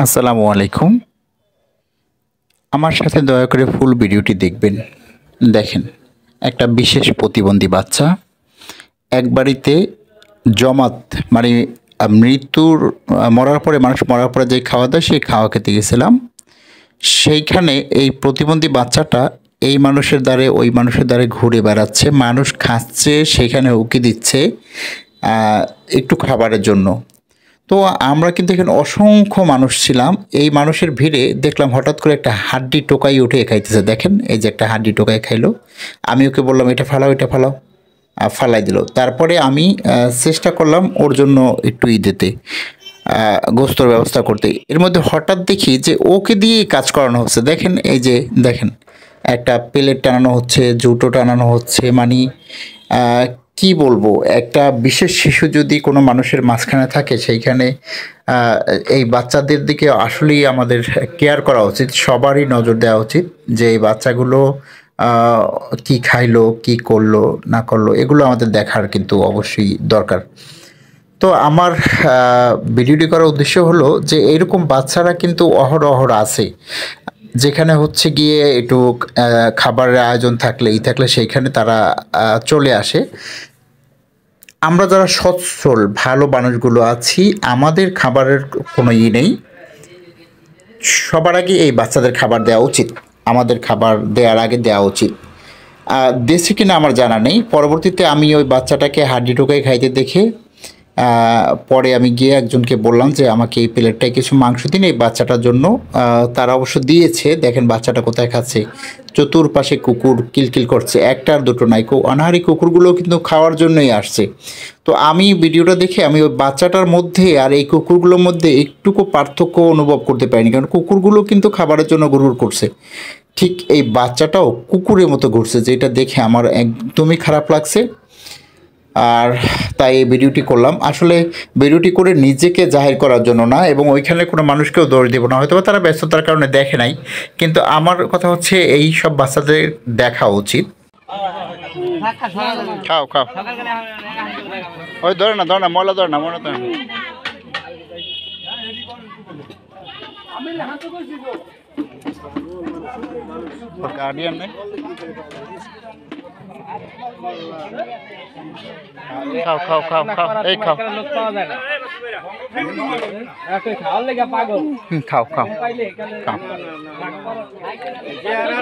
আসসালামু আলাইকুম। আমার সাথে দয়া করে ফুল ভিডিওটি দেখবেন। দেখেন, একটা বিশেষ প্রতিবন্ধী বাচ্চা এক বাড়িতে জমাত মানে মরার পরে মানুষ মরার পরে যে খাওয়া দেয় সেই খাওয়া খেতে গেছিলাম। সেইখানে এই প্রতিবন্ধী বাচ্চাটা এই মানুষের দ্বারে ওই মানুষের দ্বারে ঘুরে বেড়াচ্ছে, মানুষ খাচ্ছে, সেখানে উকি দিচ্ছে একটু খাবারের জন্য। তো আমরা কিন্তু এখানে অসংখ্য মানুষ ছিলাম। এই মানুষের ভিড়ে দেখলাম হঠাৎ করে একটা হাড্ডি টোকাই উঠে খাইতেছে। দেখেন, এই যে একটা হাড্ডি টোকাই খাইলো। আমি ওকে বললাম এটা ফালাও, এটা ফালাও, ফালাই দিল। তারপরে আমি চেষ্টা করলাম ওর জন্য একটু দিতে, গোস্তর ব্যবস্থা করতে। এর মধ্যে হঠাৎ দেখি যে ওকে দিয়েই কাজ করানো হচ্ছে। দেখেন, এই যে দেখেন, একটা প্লেট টানানো হচ্ছে, জুতো টানানো হচ্ছে। মানে কি বলবো, একটা বিশেষ শিশু যদি কোনো মানুষের মাঝখানে থাকে সেইখানে এই বাচ্চাদের দিকে আসলেই আমাদের কেয়ার করা উচিত, সবারই নজর দেওয়া উচিত যে এই বাচ্চাগুলো কি খাইলো, কি করলো না করলো, এগুলো আমাদের দেখার কিন্তু অবশ্যই দরকার। তো আমার ভিডিওটি করার উদ্দেশ্য হলো যে এরকম বাচ্চারা কিন্তু অহরহ আছে, যেখানে হচ্ছে গিয়ে একটু খাবারের আয়োজন থাকলে থাকলে সেইখানে তারা চলে আসে। আমরা যারা সচ্ছল ভালো মানুষগুলো আছি, আমাদের খাবারের কোনো নেই। সবার আগে এই বাচ্চাদের খাবার দেওয়া উচিত, আমাদের খাবার দেওয়ার আগে দেওয়া উচিত। দেশে কিনা আমার জানা নেই। পরবর্তীতে আমি ওই বাচ্চাটাকে হাড্ডি টোকাই খাইতে দেখে পরে আমি গিয়ে একজনকে বললাম যে আমাকে এই প্লেটটায় কিছু মাংস দিন এই বাচ্চাটার জন্য। তারা অবশ্য দিয়েছে। দেখেন বাচ্চাটা কোথায় খাচ্ছে, চতুর্পাশে কুকুর কিলকিল করছে, একটা আর দুটো নাই, অনাহারি কুকুরগুলো কিন্তু খাওয়ার জন্যই আসছে। তো আমি ভিডিওটা দেখে আমি ওই বাচ্চাটার মধ্যে আর এই কুকুরগুলোর মধ্যে একটুকু পার্থক্য অনুভব করতে পারিনি, কারণ কুকুরগুলো কিন্তু খাবারের জন্য গুড়গুড় করছে, ঠিক এই বাচ্চাটাও কুকুরের মতো ঘুরছে, যেটা দেখে আমার একদমই খারাপ লাগছে। আর তাই এই ভিডিওটি করলাম। আসলে ভিডিওটি করে নিজেকে জাহির করার জন্য না, এবং ওইখানে কোনো মানুষকেও দোষ দেবো না, হয়তো তারা ব্যস্ততার কারণে দেখে নাই। কিন্তু আমার কথা হচ্ছে এই সব বাচ্চাদের দেখা উচিত। খাও খাও, ওই ধরে না ময়লা ধরে না গার্ডিয়ান নেই। খাও খাও খাও খাও, এই খাও খাও খাও খাও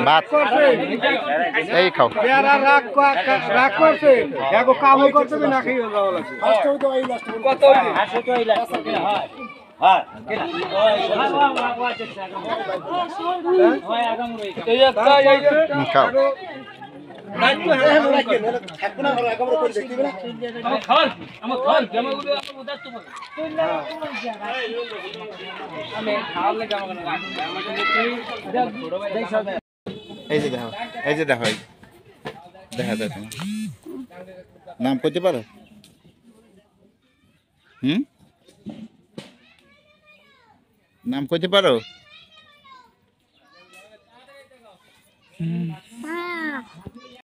ভাত, এই খাও। খাও এই যে দেখো, এই যে দেখো, দেখা দেখো, নাম করতে পারো? নাম করতে পারো?